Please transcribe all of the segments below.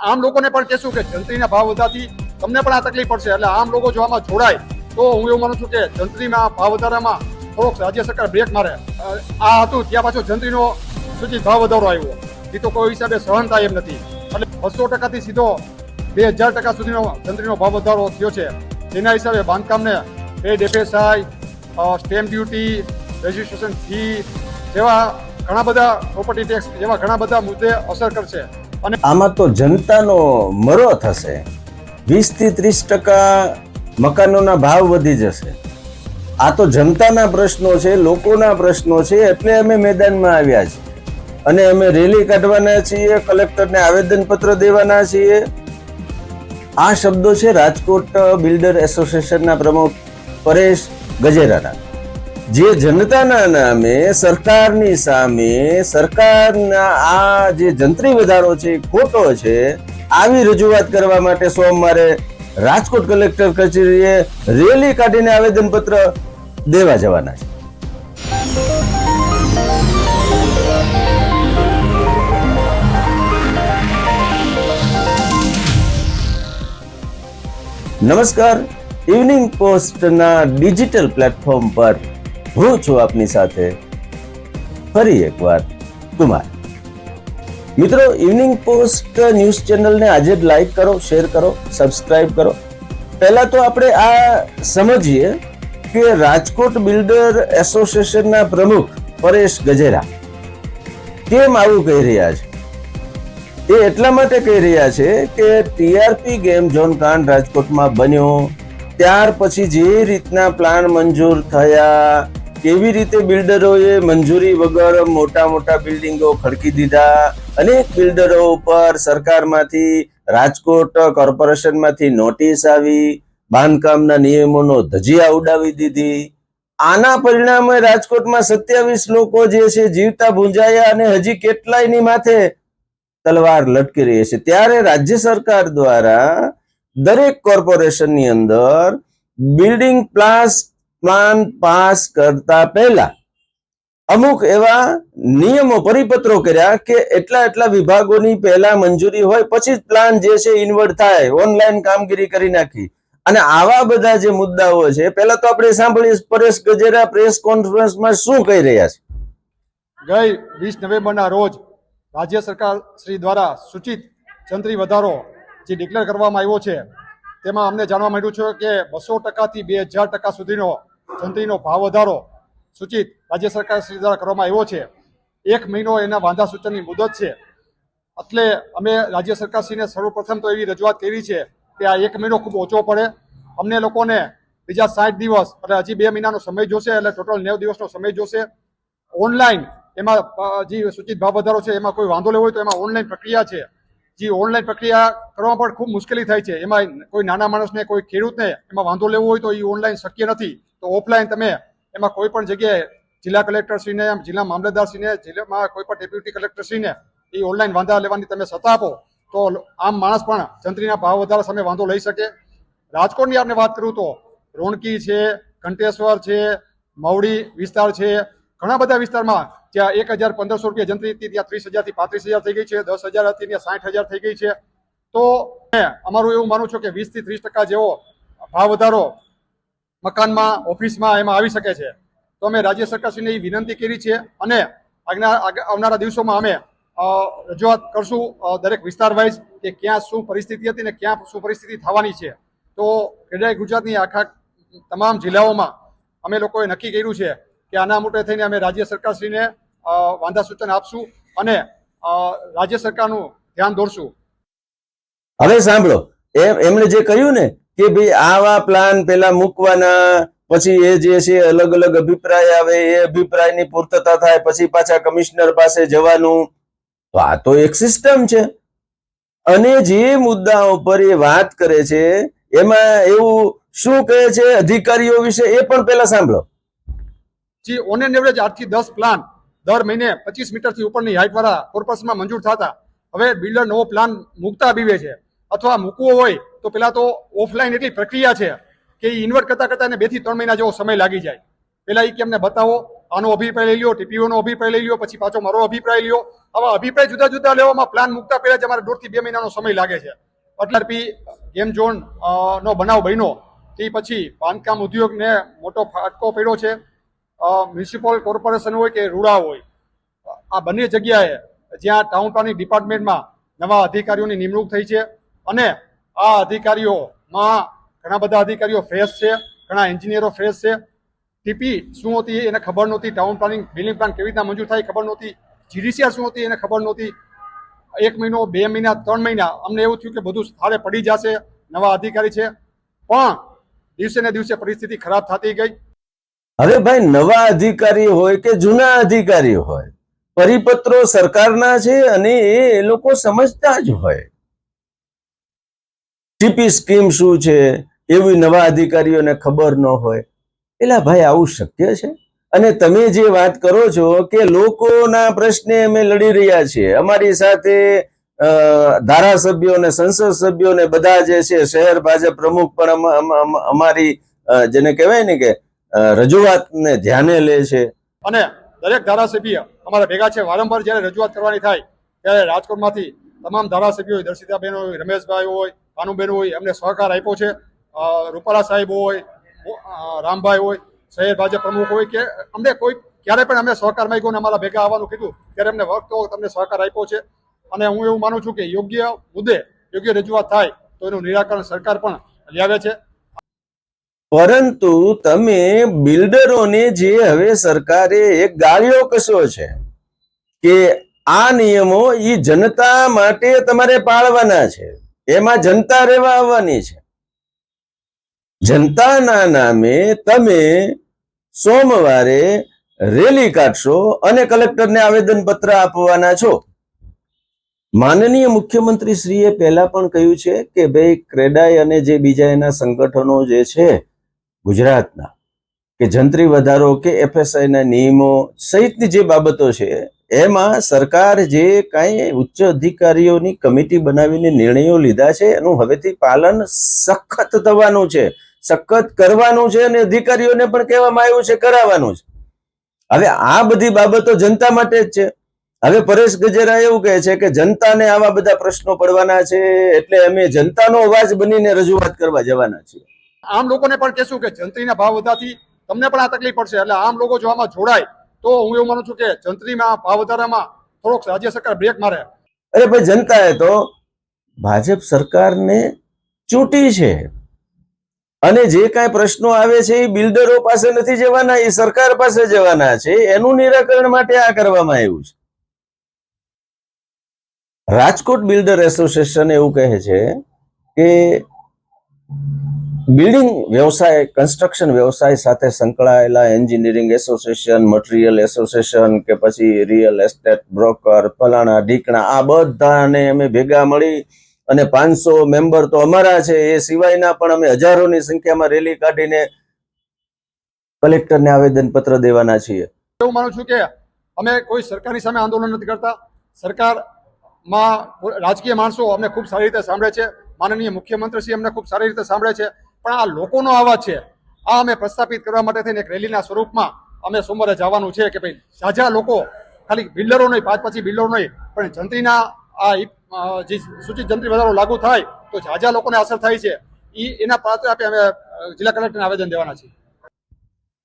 આમ લોકોને પણ કહેશું કે જંત્રીના ભાવ વધવાથી તમને પણ આ તકલીફ પડશે, એટલે આમ લોકો જો આમાં જોડાય તો હું એવું માનું છું કે જંત્રીના ભાવ વધારામાં થોડોક રાજ્ય સરકાર બ્રેક મારે. આ હતું ત્યાં પાછો જંત્રીનો સૂચિત ભાવ વધારો આવ્યો, એ તો કોઈ હિસાબે સહન થાય એમ નથી. એટલે 200%થી સીધો 2000% સુધીનો જંત્રીનો ભાવ વધારો થયો છે. જેના હિસાબે બાંધકામને paid FSI, stamp duty, registration fee જેવા ઘણા બધા પ્રોપર્ટી ટેક્સ જેવા ઘણા બધા મુદ્દે અસર કરશે. અને આમાં તો જનતાનો મરો થશે. 20 થી 30% મકાનોના ભાવ વધી જશે. આ તો જનતાના પ્રશ્નો છે, લોકોના પ્રશ્નો છે, એટલે અમે મેદાનમાં આવ્યા છીએ અને અમે રેલી કાઢવાના છીએ, કલેક્ટરને આવેદનપત્ર દેવાના છીએ. આ શબ્દો છે રાજકોટ બિલ્ડર એસોસિએશનના પ્રમુખ પરેશ ગજેરાના, જે જનતાના નામે સરકારની સામે સરકારના આ જે જંત્રી વધારો છે ખોટો છે, આવી રજૂઆત કરવા માટે સોમવારે રાજકોટ કલેક્ટર કચેરીએ રેલી કાઢીને આવેદનપત્ર દેવા જવાના છે. નમસ્કાર, ઇવનિંગ પોસ્ટના ડિજિટલ પ્લેટફોર્મ પર હું છું આપની સાથે ફરી એકવાર કુમાર. મિત્રો, ઇવનિંગ પોસ્ટ ન્યૂઝ ચેનલને આજે જ લાઈક કરો, શેર કરો, સબસ્ક્રાઇબ કરો. પહેલા તો આપણે આ સમજીએ કે રાજકોટ બિલ્ડર એસોસિએશનના પ્રમુખ પરેશ ગજેરા કેમ આવું કહી રહ્યા છે. એ એટલા માટે કહી રહ્યા છે કે ટીઆરપી ગેમ ઝોન કાંડ રાજકોટમાં બન્યો ત્યાર પછી જે રીતના પ્લાન મંજૂર થયા, કેવી રીતે બિલ્ડરોએ મંજૂરી વગર મોટા મોટા બિલ્ડિંગો ખડકી દીધા, અનેક બિલ્ડરો ઉપર સરકારમાંથી, રાજકોટ કોર્પોરેશનમાંથી નોટિસ આવી, બાંધકામના નિયમોનો ધજિયા ઉડાવી દીધી. આના પરિણામે રાજકોટમાં 27 લોકો જે છે જીવતા ભૂંજાયા અને હજી કેટલાયની માથે તલવાર લટકી રહી છે. ત્યારે રાજ્ય સરકાર દ્વારા દરેક કોર્પોરેશનની અંદર બિલ્ડિંગ પ્લાન પાસ કરતા પહેલા અમુક એવા નિયમો, પરિપત્રો કર્યા કે એટલા વિભાગોની પહેલા મંજૂરી હોય પછી જ પ્લાન જે છે ઇન્વર્ટ થાય, ઓનલાઈન કામગીરી કરી નાખી. અને આવા બધા જે મુદ્દાઓ છે, પહેલા તો આપણે સાંભળીએ પરેશ ગજેરા પ્રેસ કોન્ફરન્સમાં શું કહી રહ્યા છે. ગઈ 20 નવેમ્બરના રોજ રાજ્ય સરકાર શ્રી દ્વારા સૂચિત જંત્રી વધારો જે ડિક્લેર કરવામાં આવ્યો છે, તેમાં અમને જાણવા મળ્યું છે કે 200%થી 2000% સુધીનો જંત્રીનો ભાવ વધારો સૂચિત રાજ્ય સરકાર શ્રી દ્વારા કરવામાં આવ્યો છે. 1 મહિનો એના વાંધા સૂચનની મુદત છે. એટલે અમે રાજ્ય સરકારશ્રીને સર્વપ્રથમ તો એવી રજૂઆત કરી છે કે આ 1 મહિનો ખૂબ ઓછો પડે. અમને લોકોને બીજા 60 દિવસ એટલે હજી 2 મહિનાનો સમય જોશે, એટલે ટોટલ 90 દિવસનો સમય જોશે. ઓનલાઈન એમાં જે સૂચિત ભાવ વધારો છે એમાં કોઈ વાંધો લેવો હોય તો એમાં ઓનલાઈન પ્રક્રિયા છે. જે ઓનલાઈન પ્રક્રિયા કરવામાં પણ ખૂબ મુશ્કેલી થાય છે. એમાં કોઈ નાના માણસને, કોઈ ખેડૂતને એમાં વાંધો લેવો હોય તો એ ઓનલાઈન શક્ય નથી. તો ઓફલાઈન તમે એમાં કોઈ પણ જગ્યાએ જિલ્લા કલેક્ટરશ્રીને, જિલ્લા મામલતદારશ્રીને, જિલ્લામાં કોઈ પણ ડેપ્યુટી કલેક્ટરશ્રીને એ ઓનલાઈન વાંધા લેવાની તમે સત્તા આપો તો આમ માણસ પણ જંત્રીના ભાવ વધારા સામે વાંધો લઈ શકે. રાજકોટની આપણે વાત કરું તો રોણકી છે, ઘંટેશ્વર છે, મવડી વિસ્તાર છે, ઘણા બધા વિસ્તારમાં જ્યાં 1000-1500 રૂપિયા જંત્રી હતી ત્યાં 30,000 થી 35,000 થઈ ગઈ છે, 10,000 હતી ત્યાં 60,000 થઈ ગઈ છે. તો અમારું એવું માનવું છું કે 20 થી 30% જેવો ભાવ વધારો મકાનમાં, ઓફિસમાં એમાં આવી શકે છે. તો અમે રાજ્ય સરકારશ્રીને એ વિનંતી કરી છે અને આવનારા દિવસોમાં અમે રજૂઆત કરશું દરેક વિસ્તાર વાઇઝ કે ક્યાં શું પરિસ્થિતિ હતી ને ક્યાં શું પરિસ્થિતિ થવાની છે. તો ખેડાઈ ગુજરાતની આખા તમામ જિલ્લાઓમાં અમે લોકોએ નક્કી કર્યું છે કે આના મોટે થઈને અમે રાજ્ય સરકારશ્રીને વાંધા સૂચન આપશું અને રાજ્ય સરકારનું ધ્યાન દોરશું. હવે સાંભળો, એમણે જે કહ્યું ને કે ભાઈ આવા પ્લાન પેલા મૂકવાના, પછી એ જે છે અલગ અલગ અભિપ્રાય આવે, એ અભિપ્રાયની પૂર્તતા થાય, પછી પાછા કમિશનર પાસે જવાનું. તો આ તો એક સિસ્ટમ છે. અને જે મુદ્દાઓ પર એ વાત કરે છે એમાં એવું શું કહે છે અધિકારીઓ વિશે, એ પણ પહેલા સાંભળો. જે ઓન એન એવરેજ 8 થી 10 પ્લાન દર મહિને 25 મીટરથી ઉપરની હાઇટ વાળા કોર્પોરેશનમાં મંજૂર થતા, હવે બિલ્ડર નવો પ્લાન મૂકતા બીવે છે અથવા મૂકવો હોય તો પેલા તો ઓફલાઈન એટલી પ્રક્રિયા છે કે એ ઇન્વર્ટ કરતા એને 2 થી 3 મહિના જેવો સમય લાગી જાય. પેલા એ કે અમને બતાવો, આનો અભિપ્રાય લઈ લ્યો, ટીપીઓનો અભિપ્રાય લઈ લ્યો, પછી પાછો મારો અભિપ્રાય લ્યો. આવા અભિપ્રાય જુદા જુદા લેવામાં પ્લાન મૂકતા પહેલા જ અમારે 1.5 થી 2 મહિનાનો સમય લાગે છે. એટલે ગેમ ઝોન નો બનાવ બન્યો તે પછી બાંધકામ ઉદ્યોગને મોટો ફાટકો પડ્યો છે. મ્યુનિસિપલ કોર્પોરેશન હોય કે રૂડા હોય, આ બંને જગ્યાએ જ્યાં ટાઉન પ્લાનિંગ ડિપાર્ટમેન્ટમાં નવા અધિકારીઓની નિમણૂક થઈ છે અને આ અધિકારીઓમાં ઘણા બધા અધિકારીઓ ફ્રેશ છે, ઘણા એન્જિનિયરો ફ્રેશ છે. ટીપી શું હતી એને ખબર નહોતી, ટાઉન પ્લાનિંગ બિલ્ડિંગ પ્લાન કેવી રીતના મંજૂર થાય ખબર નહોતી, જીડીસીઆર શું હતી એને ખબર નહોતી. 1 મહિનો, 2 મહિના, 3 મહિના અમને એવું થયું કે બધું સ્થળે પડી જશે, નવા અધિકારી છે, પણ દિવસે ને દિવસે પરિસ્થિતિ ખરાબ થતી ગઈ. હવે ભાઈ, નવા અધિકારી હોય કે જૂના અધિકારી હોય, પરિપત્રો સરકારના છે અને એ લોકો સમજતા જ હોય. ટીપી સ્કીમ શું છે એવી નવા અધિકારીઓને ખબર ન હોય. એટલે ભાઈ, આવું શક્ય છે? અને તમે જે વાત કરો છો કે લોકોના પ્રશ્ને અમે લડી રહ્યા છીએ, અમારી સાથે ધારાસભ્યો ને સંસદ સભ્યો ને બધા જે છે, શહેર ભાજપ પ્રમુખ પણ અમારી જેને કહેવાય ને કે રજૂઆતને ધ્યાને લે છે. અને દરેક ધારાસભ્ય અમારા ભેગા છે. વારંવાર જ્યારે રજૂઆત કરવાની થાય ત્યારે રાજકોટમાંથી તમામ ધારાસભ્યો, દર્શિતાબેન હોય, રમેશભાઈ હોય, ભાનુબેન હોય, અમને સહકાર આપ્યો છે. રૂપાલા સાહેબ હોય, રામભાઈ હોય, શહેર ભાજપ પ્રમુખ હોય, કે અમને કોઈ ક્યારે પણ અમે સહકાર માંગ્યો ને અમારા ભેગા આવવાનું કીધું ત્યારે અમને વખતો તમને સહકાર આપ્યો છે. અને હું એવું માનું છું કે યોગ્ય મુદ્દે યોગ્ય રજૂઆત થાય તો એનું નિરાકરણ સરકાર પણ લાવે છે. પરંતુ તમે બિલ્ડરોને જે હવે સરકારે એક ગાળ્યો કશો છે કે આ નિયમો ઈ જનતા માટે તમારે પાળવાના છે, એમાં જનતા રહેવા આવવાની છે. જનતાના નામે તમે સોમવારે રેલી કાઢશો અને કલેક્ટરને આવેદનપત્ર આપવાના છો. માનનીય મુખ્યમંત્રી શ્રીએ પહેલા પણ કહ્યું છે કે ભાઈ, ક્રેડાઈ અને જે બીજા એના સંગઠનો જે છે ગુજરાતના, કે જંત્રી વધારો કે એફએસઆઈ ના નિયમો સહિતની જે બાબતો છે એમાં સરકાર જે કાંઈ ઉચ્ચ અધિકારીઓની કમિટી બનાવીને નિર્ણયો લીધા છે એનું હવેથી પાલન સખત થવાનું છે, સખત કરવાનું છે અને અધિકારીઓને પણ કહેવામાં આવ્યું છે કરાવવાનું છે. હવે આ બધી બાબતો જનતા માટે જ છે. હવે પરેશ ગજેરા એવું કહે છે કે જનતાને આવા બધા પ્રશ્નો પડવાના છે એટલે અમે જનતાનો અવાજ બનીને રજૂઆત કરવા જવાના છીએ. આમ લોકોને પણ કહેશું કે જંત્રીના ભાવ વધવાથી તમને પણ આ તકલીફ પડશે, એટલે આમ લોકો જો આમાં જોડાય તો હું એવું માનું છું કે જંત્રીમાં ભાવ વધારામાં થોડોક રાજ્ય સરકાર બ્રેક મારે. અરે ભાઈ, જનતાએ તો ભાજપ સરકારને ચૂંટી છે અને જે કાંઈ પ્રશ્નો આવે છે એ બિલ્ડરો પાસે નથી જવાના, એ સરકાર પાસે જવાના છે. એનું નિરાકરણ માટે આ કરવામાં આવ્યું છે. રાજકોટ બિલ્ડર એસોસિએશન એવું કહે છે કે બિલ્ડિંગ વ્યવસાય, કન્સ્ટ્રક્શન વ્યવસાય સાથે સંકળાયેલા એન્જિનિયરિંગ એસોસિએશન, મટીરિયલ એસોસિએશન કે પછી રિયલ એસ્ટેટ બ્રોકર, ફલાણા ઢીકણા, આ બધાને અમે ભેગા મળી અને 500 મેમ્બર તો અમારા છે, એ સિવાયના પણ અમે હજારોની સંખ્યામાં રેલી કાઢીને કલેક્ટરને આવેદનપત્ર દેવાના છીએ. એવું માનું છું કે અમે કોઈ સરકારની સામે આંદોલન નથી કરતા. સરકારમાં રાજકીય માણસો અમને ખૂબ સારી રીતે સાંભળે છે, માનનીય મુખ્યમંત્રીશ્રી અમને ખૂબ સારી રીતે સાંભળે છે, પણ આ લોકોનો અવાજ છે, આ અમે પ્રસ્થાપિત કરવા માટે થઈને એક રેલીના સ્વરૂપમાં અમે સોમવારે જવાનું છે કે ભાઈ સાજા લોકો, ખાલી બિલ્ડરો નહીં, 5-5 બિલ્ડરો નહીં, પણ જંત્રીના આ જે સૂચિત જંત્રી વધારો લાગુ થાય તો જાજા લોકોને અસર થાય છે, એના પાત્ર આપે અમે જિલ્લા કલેક્ટરને આવેદન દેવાના છીએ.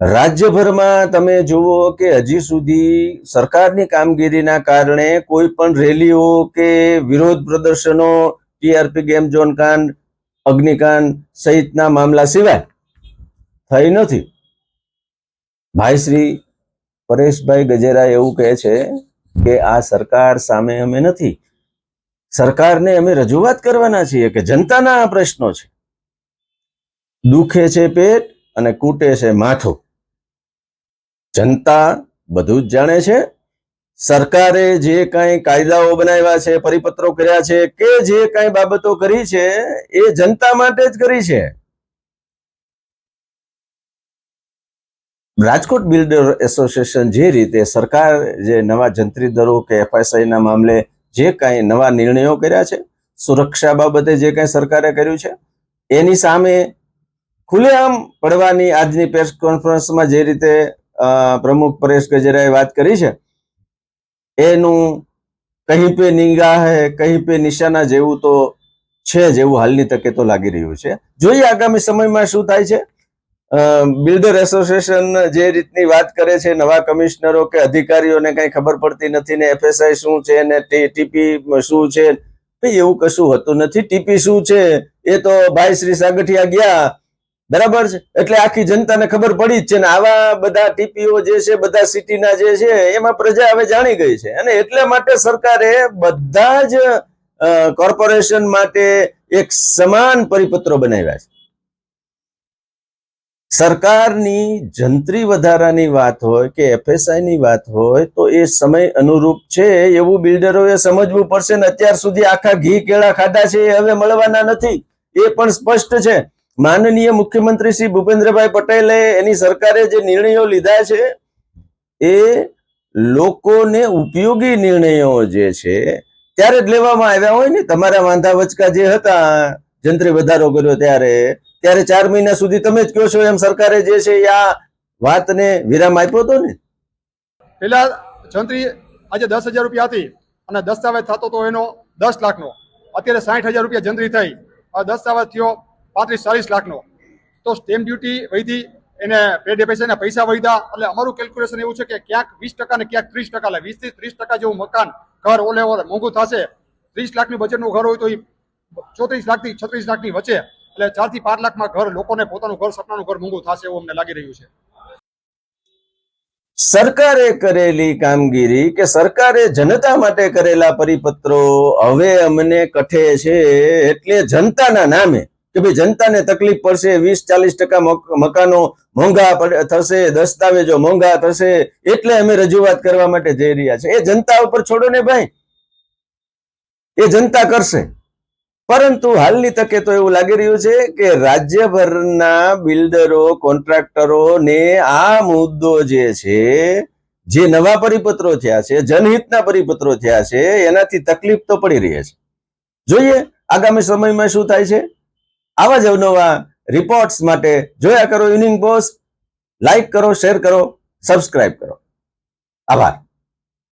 રાજ્યભરમાં તમે જુઓ કે હજી સુધી સરકારની કામગીરીના કારણે કોઈ પણ રેલીઓ કે વિરોધ પ્રદર્શનો, ટીઆરપી ગેમ ઝોન કાંડ, અગ્નિકાંડ સહિતના મામલા સિવાય થઈ નથી. ભાઈ શ્રી પરેશભાઈ ગજેરા એવું કહે છે કે આ સરકાર સામે અમે નથી, સરકારને અમે રજૂઆત કરવાના છીએ કે જનતાના આ પ્રશ્નો છે. દુખે છે પેટ અને કૂટે છે માથું. જનતા બધું જ જાણે છે. સરકારે જે કાંઈ કાયદાઓ બનાવ્યા છે, પરિપત્રો કર્યા છે કે જે કાંઈ બાબતો કરી છે એ જનતા માટે જ કરી છે. રાજકોટ બિલ્ડર એસોસિએશન જે રીતે સરકાર જે નવા જંત્રી દરો કે એફએસઆઈના મામલે જે કાંઈ નવા નિર્ણયો કર્યા છે, સુરક્ષા બાબતે જે કાંઈ સરકારે કર્યું છે, એની સામે ખુલ્લેઆમ પડવાની આજની પ્રેસ કોન્ફરન્સમાં જે રીતે પ્રમુખ પરેશ ગજેરાએ વાત કરી છે એનું કहीं पे નિગાહ હે કहीं पे નિશાના જેવું તો છે જેવું હાલની તકે તો લાગી રહ્યું છે. જોઈએ આગામી સમયમાં શું થાય છે. બિલ્ડર એસોસિએશન જે રીતની વાત કરે છે, નવા કમિશનરો કે અધિકારીઓને કઈ ખબર પડતી નથી ને FSI શું છે ને ટીપી શું છે, એવું કશું હોતું નથી. ટીપી શું છે એ તો ભાઈ શ્રી સાગઠિયા ગયા બરાબર છે એટલે આખી જનતાને ખબર પડી જ છે ને આવા બધા ટીપીઓ જે છે બધા સિટીના જે છે એમાં પ્રજા હવે જાણી ગઈ છે અને એટલા માટે સરકારે બધા જ કોર્પોરેશન માટે એક સમાન પરિપત્રો બનાવ્યા છે. સરકારની જંત્રી વધારાની વાત હોય કે FSI ની વાત હોય તો એ સમય અનુરૂપ છે એવું બિલ્ડરોએ સમજવું પડશે ને અત્યાર સુધી આખા ઘી કેળા ખાધા છે એ હવે મળવાના નથી એ પણ સ્પષ્ટ છે. માનનીય મુખ્યમંત્રી શ્રી ભૂપેન્દ્રભાઈ પટેલે એની સરકારે જે નિર્ણયો લીધા છે એ લોકોને ઉપયોગી નિર્ણયો જે છે ત્યારે જ લેવામાં આવ્યા હોય ને. તમારા વાંધા વચકા જે હતા જંત્રી વધારો કર્યો ત્યારે 4 મહિના સુધી તમે જ કહો છો એમ સરકારે જે છે આ વાતને વિરામ આપ્યો હતો ને. પેલા જંત્રી આજે 10,000 રૂપિયા હતી અને દસ્તાવેજ થતો તો એનો 10 લાખનો, અત્યારે 60,000 રૂપિયા જંત્રી થઈ, દસ્તાવેજ થયો 35-40 લાખનો. તો સ્ટેમ્પ ડ્યુટી વધી, એને પેડ પૈસાના પૈસા વધ્યા. એટલે અમારું કેલ્ક્યુલેશન એવું છે કે ક્યાંક 20% ને ક્યાંક 30%, એટલે 20 થી 30% જેવું મકાન ઘર ઓલે મોંઘું થશે. 30 લાખની બજેટનું ઘર હોય તો એ 34 લાખથી 36 લાખની વચ્ચે, એટલે 4 થી 5 લાખમાં ઘર લોકોને પોતાનું ઘર સપનાનું ઘર મોંઘું થશે એવું અમને લાગી રહ્યું છે. સરકારે કરેલી કામગીરી કે સરકારે જનતા માટે કરેલા પરિપત્રો હવે અમને કઠે છે એટલે જનતાના નામે કે ભાઈ જનતાને તકલીફ પડશે, 20-40% મકાનો મોંઘા થશે, દસ્તાવેજો મોંઘા થશે એટલે અમે રજૂઆત કરવા માટે જઈ રહ્યા છે. એ જનતા ઉપર છોડો ને ભાઈ, એ જનતા કરશે. પરંતુ હાલની તકે તો એવું લાગી રહ્યું છે કે રાજ્યભરના બિલ્ડરો કોન્ટ્રાક્ટરોને આ મુદ્દો જે છે, જે નવા પરિપત્રો થયા છે, જનહિતના પરિપત્રો થયા છે, એનાથી તકલીફ તો પડી રહી છે. જોઈએ આગામી સમયમાં શું થાય છે. આવા જ અવનવા રિપોર્ટ્સ માટે જોયા કરો ઇવનિંગ પોસ્ટ. લાઈક કરો, શેર કરો, સબસ્ક્રાઇબ કરો. આભાર.